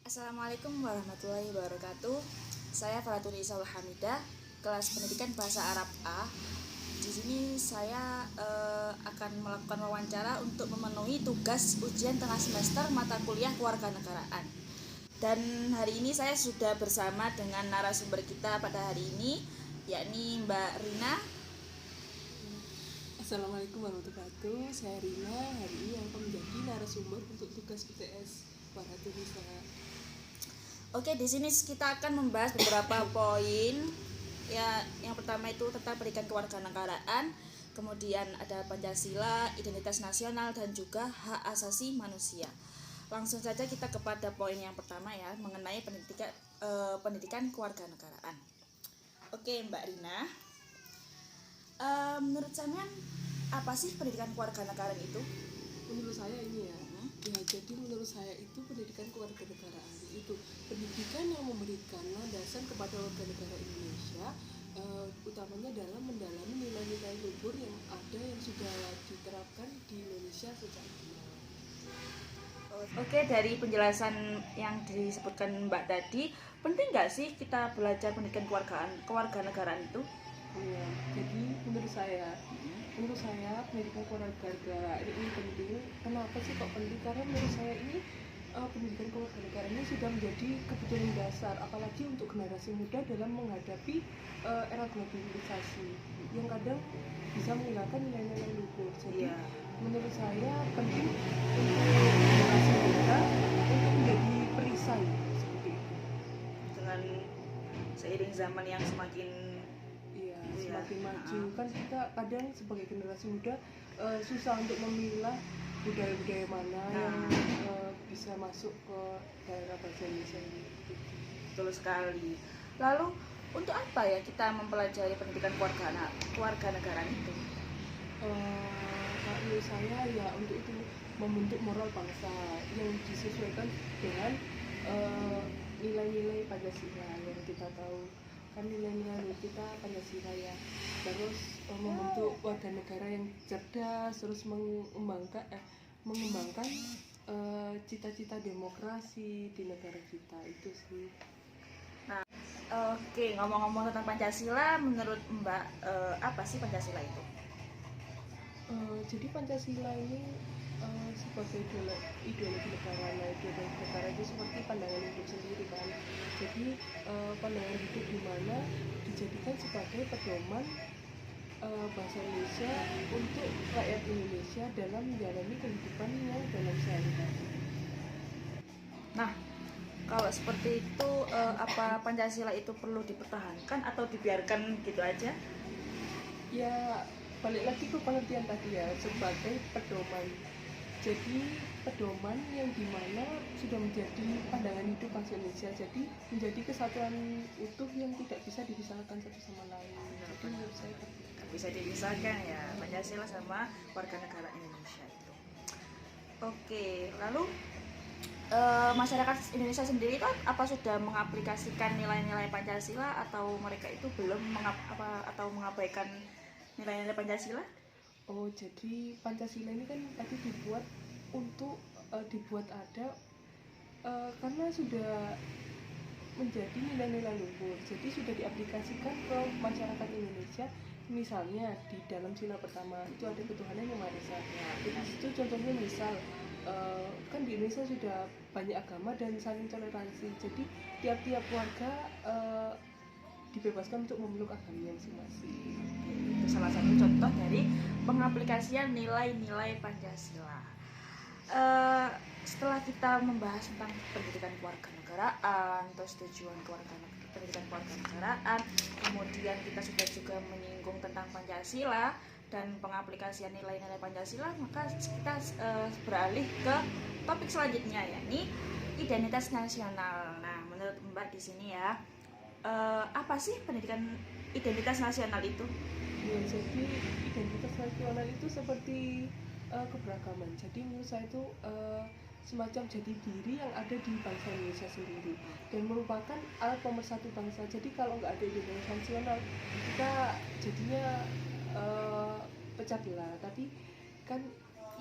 Assalamualaikum warahmatullahi wabarakatuh. Saya Faratuni Isaul Hamidah, kelas pendidikan bahasa Arab A. Di sini saya akan melakukan wawancara untuk memenuhi tugas ujian tengah semester mata kuliah kewarganegaraan. Dan hari ini saya sudah bersama dengan narasumber kita pada hari ini, yakni Mbak Rina. Assalamualaikum warahmatullahi wabarakatuh. Saya Rina. Hari ini akan menjadi narasumber untuk tugas UTS Waratunisa. Oke, di sini kita akan membahas beberapa poin. Ya, yang pertama itu tentang pendidikan kewarganegaraan, kemudian ada Pancasila, identitas nasional, dan juga hak asasi manusia. Langsung saja kita kepada poin yang pertama ya, mengenai pendidikan kewarganegaraan. Oke, Mbak Rina, menurut sampean apa sih pendidikan kewarganegaraan itu? Menurut saya ini ya, jadi menurut saya itu pendidikan kewarganegaraan itu pendidikan yang memberikan landasan kepada warga negara Indonesia, utamanya dalam mendalami nilai-nilai luhur yang ada yang sudah diterapkan di Indonesia sejak dulu. Oke, dari penjelasan yang disebutkan Mbak tadi, penting nggak sih kita belajar pendidikan kewarganegaraan itu? Ya, jadi menurut saya pendidikan kewarganegaraan ini penting. Kenapa sih kok penting? Karena menurut saya ini pendidikan kewarganegaraan ini sudah menjadi kebutuhan dasar, apalagi untuk generasi muda dalam menghadapi era globalisasi yang kadang bisa menghilangkan nilai-nilai luhur. Jadi menurut saya penting untuk generasi muda untuk menjadi perisai seperti itu. Dengan seiring zaman yang semakin semakin maju kan kita kadang sebagai generasi muda susah untuk memilah budaya-budaya mana yang bisa masuk ke daerah bahasa Indonesia ini. Betul sekali. Lalu untuk apa ya kita mempelajari pendidikan kewarganegaraan itu? Menurut saya ya untuk itu membentuk moral bangsa yang disesuaikan dengan nilai-nilai Pancasila yang kita tahu kan nilai-nilai kita Pancasila ya, terus membentuk warga negara yang cerdas, terus mengembangkan cita-cita demokrasi di negara kita itu sih. Nah, oke, ngomong-ngomong tentang Pancasila, menurut Mbak apa sih Pancasila itu? Jadi Pancasila ini sebagai ideologi negara. Nah, ideologi negara itu seperti pandangan hidup sendiri kan. Jadi pandangan hidup di mana dijadikan sebagai pedoman bahasa Indonesia untuk rakyat Indonesia dalam menjalani kehidupan yang dalam sehari-hari. Nah, kalau seperti itu apa Pancasila itu perlu dipertahankan atau dibiarkan gitu aja? Ya, balik lagi ke pengertian tadi ya, sebagai pedoman. Jadi pedoman yang dimana sudah menjadi pandangan hidup bangsa Indonesia, jadi menjadi kesatuan utuh yang tidak bisa dipisahkan satu sama lain. Jadi menurut saya Gak bisa dipisahkan ya Pancasila sama warga negara Indonesia itu. Oke, lalu masyarakat Indonesia sendiri kan apa sudah mengaplikasikan nilai-nilai Pancasila atau mereka itu belum atau mengabaikan nilai-nilai Pancasila? Oh, jadi Pancasila ini kan tadi dibuat ada karena sudah menjadi nilai-nilai luhur. Jadi sudah diaplikasikan ke masyarakat Indonesia. Misalnya di dalam sila pertama itu ada ketuhanan yang Maha Esa. Jadi itu contohnya misal kan di Indonesia sudah banyak agama dan saling toleransi. Jadi tiap-tiap warga dibebaskan untuk memeluk agamanya masing-masing. Itu salah satu contoh dari pengaplikasian nilai-nilai Pancasila. Setelah kita membahas tentang pendidikan kewarganegaraan, terus tujuan pendidikan kewarganegaraan, kemudian kita sudah juga menyinggung tentang Pancasila dan pengaplikasian nilai-nilai Pancasila, maka kita beralih ke topik selanjutnya, yakni identitas nasional. Nah, menurut Mbak di sini ya, apa sih pendidikan identitas nasional itu? Ya, jadi identitas nasional itu seperti keberagaman. Jadi menurut saya itu semacam jati diri yang ada di bangsa Indonesia sendiri dan merupakan alat pemersatu bangsa. Jadi kalau nggak ada identitas nasional, kita jadinya pecah belah. Tapi kan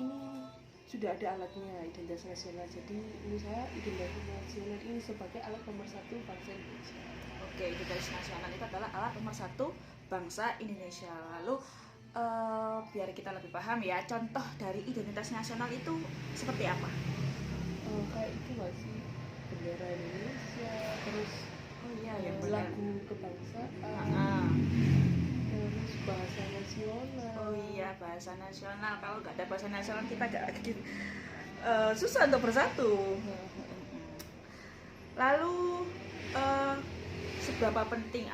ini sudah ada alatnya identitas nasional. Jadi menurut saya identitas nasional ini sebagai alat nomor satu bangsa Indonesia. Oke, identitas nasional itu adalah alat nomor satu bangsa Indonesia. Lalu biar kita lebih paham ya, contoh dari identitas nasional itu seperti apa? Kayak itu nggak sih, bendera Indonesia, terus Oh iya, yang benar. lagu kebangsaan, Ah. terus bahasa nasional. Oh iya, bahasa nasional. Kalau nggak ada bahasa nasional kita nggak susah untuk bersatu. Lalu seberapa penting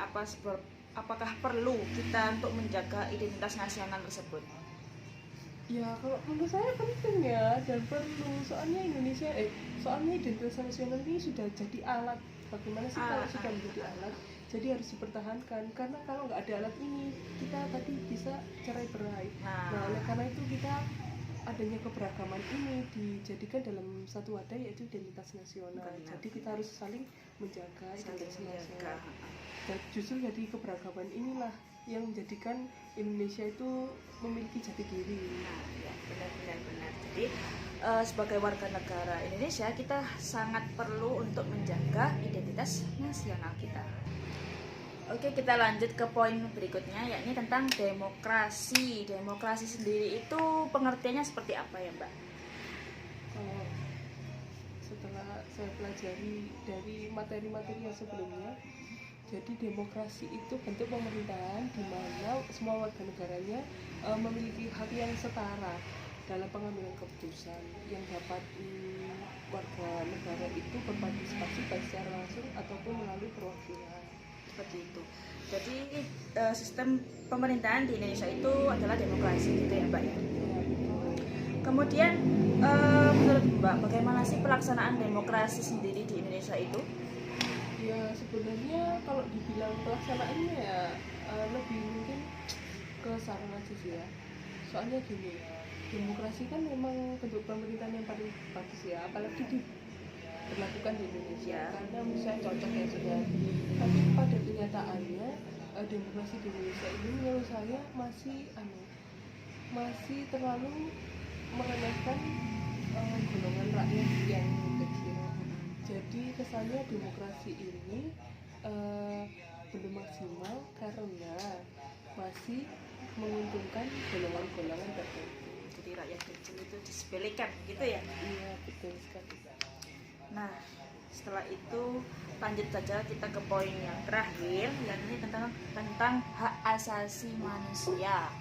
apakah perlu kita untuk menjaga identitas nasional tersebut? Ya kalau menurut saya penting ya dan perlu, soalnya soalnya identitas nasional ini sudah jadi alat. Bagaimana sih kalau sudah menjadi alat, jadi harus dipertahankan, karena kalau nggak ada alat ini kita tadi bisa cerai berai. Nah oleh karena itu kita adanya keberagaman ini dijadikan dalam satu wadah, yaitu identitas nasional. Benar. Jadi kita harus saling menjaga identitas nasional. menjaga. Dan justru jadi keberagaman inilah yang menjadikan Indonesia itu memiliki jati diri. Nah, ya, benar. Jadi sebagai warga negara Indonesia kita sangat perlu untuk menjaga identitas nasional kita. Oke, kita lanjut ke poin berikutnya, yakni tentang demokrasi. Demokrasi sendiri itu pengertiannya seperti apa ya, Mbak? Kalau setelah saya pelajari dari materi-materi yang sebelumnya, jadi demokrasi itu bentuk pemerintahan di mana semua warga negaranya memiliki hak yang setara dalam pengambilan keputusan, yang dapat warga negara itu berpartisipasi baik secara langsung ataupun melalui perwakilan. Seperti itu. Jadi sistem pemerintahan di Indonesia itu adalah demokrasi gitu ya, Mbak ya. Kemudian menurut Mbak, bagaimana sih pelaksanaan demokrasi sendiri di Indonesia itu? Ya sebenarnya kalau dibilang pelaksanaannya ya lebih mungkin ke saran aja sih ya. Soalnya gini, demokrasi kan memang bentuk pemerintahan yang paling bagus ya, apalagi diberlakukan di Indonesia karena misalnya cocok ya sudah. Tapi pada kenyataannya demokrasi di Indonesia ini menurut saya masih terlalu meremehkan golongan rakyat yang kecil. Jadi kesannya demokrasi ini belum maksimal karena masih menguntungkan golongan-golongan tertentu. Jadi rakyat kecil itu disepelekan gitu ya. Iya betul sekali. Nah, setelah itu lanjut saja kita ke poin yang terakhir, yakni tentang hak asasi manusia.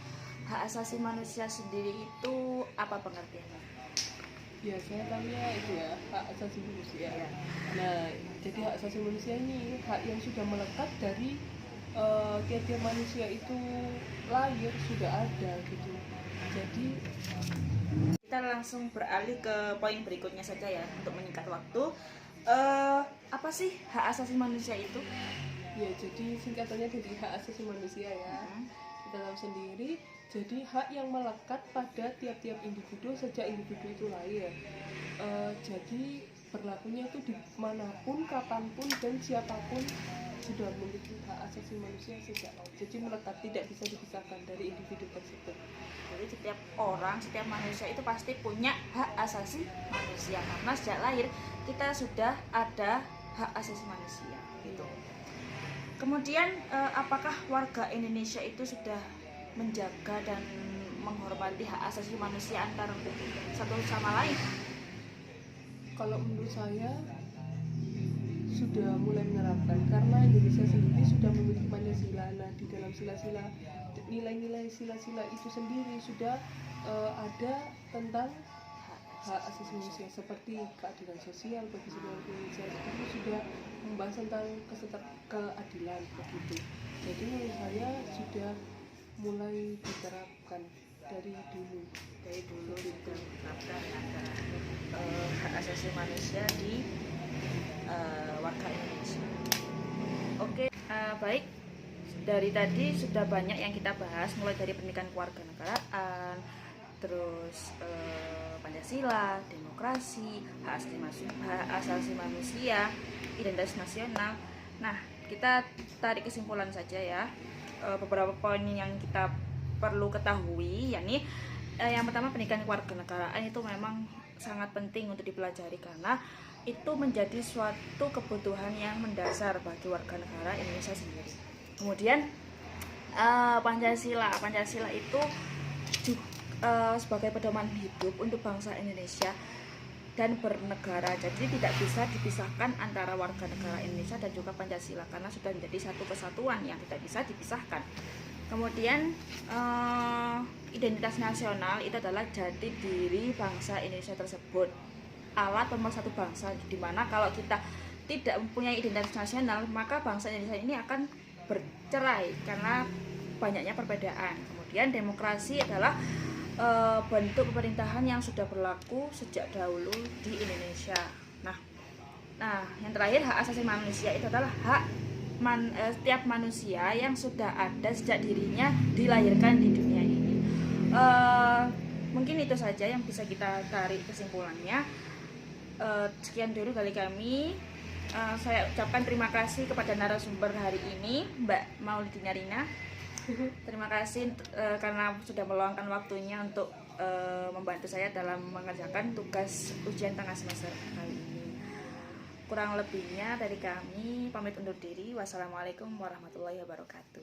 Hak asasi manusia sendiri itu apa pengertiannya? Ya saya tahunya itu ya, hak asasi manusia. Ya. Nah jadi hak asasi manusia ini hak yang sudah melekat dari tiap-tiap manusia itu lahir sudah ada gitu. Jadi Kita langsung beralih ke poin berikutnya saja ya untuk menyingkat waktu. Apa sih hak asasi manusia itu? ya jadi singkatannya dari hak asasi manusia ya. Kita tahu sendiri, jadi hak yang melekat pada tiap-tiap individu sejak individu itu lahir. Jadi berlakunya itu dimanapun, kapanpun, dan siapapun sudah memiliki hak asasi manusia sejak lahir. Jadi melekat, tidak bisa dipisahkan dari individu tersebut. Jadi setiap orang, setiap manusia itu pasti punya hak asasi manusia karena sejak lahir kita sudah ada hak asasi manusia gitu. Kemudian apakah warga Indonesia itu sudah menjaga dan menghormati hak asasi manusia antar satu sama lain? Kalau menurut saya sudah mulai menerapkan, karena Indonesia sendiri sudah memiliki Pancasila. Nah di dalam sila-sila, nilai-nilai sila-sila itu sendiri sudah ada tentang hak asasi manusia seperti keadilan sosial bagi seluruh Indonesia. Itu sudah membahas tentang keadilan begitu. Jadi menurut saya sudah mulai diterapkan dari dulu. Dari dulu diterapkan ada hak asasi manusia di warga Indonesia. Oke, baik. Dari tadi sudah banyak yang kita bahas, mulai dari pendidikan kewarganegaraan, terus Pancasila, demokrasi, hak asasi manusia, identitas nasional. Nah, kita tarik kesimpulan saja ya. Beberapa poin yang kita perlu ketahui, yakni yang pertama pendidikan kewarganegaraan itu memang sangat penting untuk dipelajari karena itu menjadi suatu kebutuhan yang mendasar bagi warga negara Indonesia sendiri. Kemudian Pancasila itu sebagai pedoman hidup untuk bangsa Indonesia dan bernegara. Jadi tidak bisa dipisahkan antara warga negara Indonesia dan juga Pancasila karena sudah menjadi satu kesatuan yang tidak bisa dipisahkan. Kemudian identitas nasional itu adalah jati diri bangsa Indonesia tersebut, alat pemersatu bangsa, dimana kalau kita tidak mempunyai identitas nasional maka bangsa Indonesia ini akan bercerai karena banyaknya perbedaan. Kemudian demokrasi adalah bentuk pemerintahan yang sudah berlaku sejak dahulu di Indonesia. Nah, yang terakhir hak asasi manusia itu adalah hak setiap manusia yang sudah ada sejak dirinya dilahirkan di dunia ini. Mungkin itu saja yang bisa kita tarik kesimpulannya. Sekian dulu dari kami. Saya ucapkan terima kasih kepada narasumber hari ini, Mbak Maulidina Rina. Terima kasih karena sudah meluangkan waktunya untuk membantu saya dalam mengerjakan tugas ujian tengah semester kali ini. Kurang lebihnya dari kami pamit undur diri. Wassalamualaikum warahmatullahi wabarakatuh.